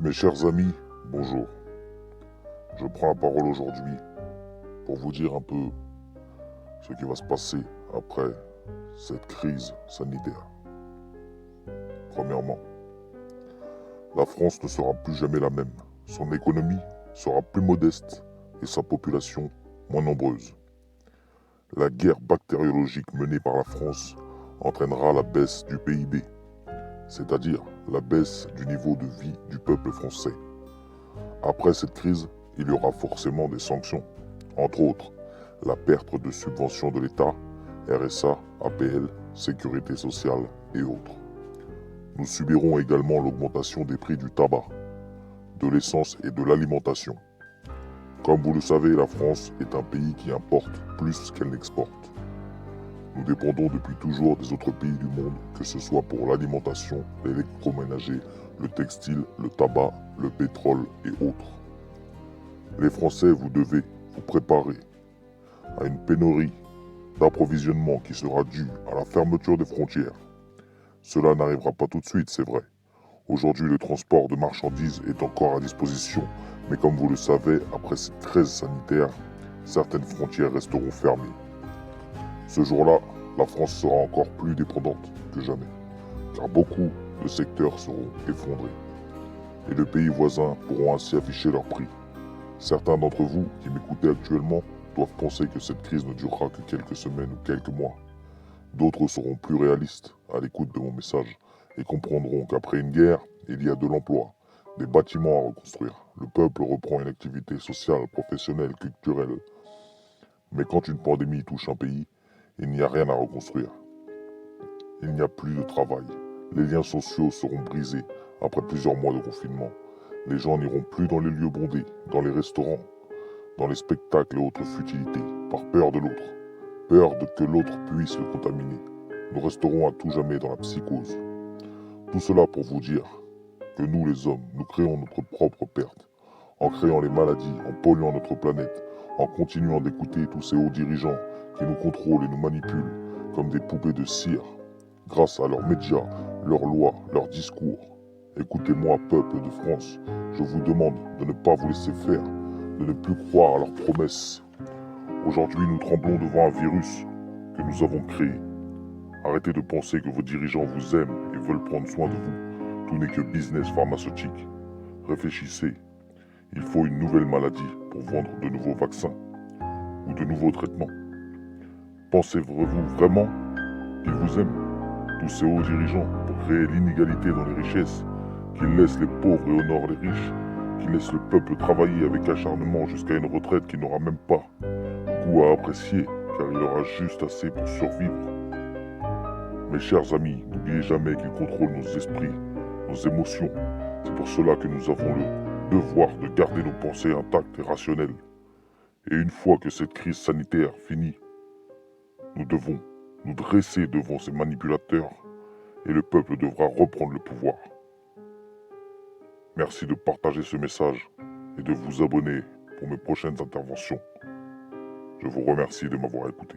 Mes chers amis, bonjour. Je prends la parole aujourd'hui pour vous dire un peu ce qui va se passer après cette crise sanitaire. Premièrement, la France ne sera plus jamais la même. Son économie sera plus modeste et sa population moins nombreuse. La guerre bactériologique menée par la France entraînera la baisse du PIB, c'est-à-dire la baisse du niveau de vie du peuple français. Après cette crise, il y aura forcément des sanctions, entre autres la perte de subventions de l'État, RSA, APL, Sécurité sociale et autres. Nous subirons également l'augmentation des prix du tabac, de l'essence et de l'alimentation. Comme vous le savez, la France est un pays qui importe plus qu'elle n'exporte. Nous dépendons depuis toujours des autres pays du monde, que ce soit pour l'alimentation, l'électroménager, le textile, le tabac, le pétrole et autres. Les Français, vous devez vous préparer à une pénurie d'approvisionnement qui sera due à la fermeture des frontières. Cela n'arrivera pas tout de suite, c'est vrai. Aujourd'hui, le transport de marchandises est encore à disposition, mais comme vous le savez, après cette crise sanitaire, certaines frontières resteront fermées. Ce jour-là, la France sera encore plus dépendante que jamais, car beaucoup de secteurs seront effondrés. Et les pays voisins pourront ainsi afficher leurs prix. Certains d'entre vous qui m'écoutez actuellement doivent penser que cette crise ne durera que quelques semaines ou quelques mois. D'autres seront plus réalistes à l'écoute de mon message et comprendront qu'après une guerre, il y a de l'emploi, des bâtiments à reconstruire. Le peuple reprend une activité sociale, professionnelle, culturelle. Mais quand une pandémie touche un pays, il n'y a rien à reconstruire. Il n'y a plus de travail. Les liens sociaux seront brisés après plusieurs mois de confinement. Les gens n'iront plus dans les lieux bondés, dans les restaurants, dans les spectacles et autres futilités, par peur de l'autre. Peur de que l'autre puisse le contaminer. Nous resterons à tout jamais dans la psychose. Tout cela pour vous dire que nous les hommes, nous créons notre propre perte. En créant les maladies, en polluant notre planète, en continuant d'écouter tous ces hauts dirigeants qui nous contrôlent et nous manipulent comme des poupées de cire, grâce à leurs médias, leurs lois, leurs discours. Écoutez-moi, peuple de France, je vous demande de ne pas vous laisser faire, de ne plus croire à leurs promesses. Aujourd'hui, nous tremblons devant un virus que nous avons créé. Arrêtez de penser que vos dirigeants vous aiment et veulent prendre soin de vous. Tout n'est que business pharmaceutique. Réfléchissez. Il faut une nouvelle maladie pour vendre de nouveaux vaccins ou de nouveaux traitements. Pensez-vous vraiment qu'ils vous aiment, tous ces hauts dirigeants, pour créer l'inégalité dans les richesses, qu'ils laissent les pauvres et honorent les riches, qu'ils laissent le peuple travailler avec acharnement jusqu'à une retraite qui n'aura même pas goût à apprécier, car il aura juste assez pour survivre. Mes chers amis, n'oubliez jamais qu'ils contrôlent nos esprits, nos émotions. C'est pour cela que nous avons le devoir de garder nos pensées intactes et rationnelles. Et une fois que cette crise sanitaire finit, nous devons nous dresser devant ces manipulateurs et le peuple devra reprendre le pouvoir. Merci de partager ce message et de vous abonner pour mes prochaines interventions. Je vous remercie de m'avoir écouté.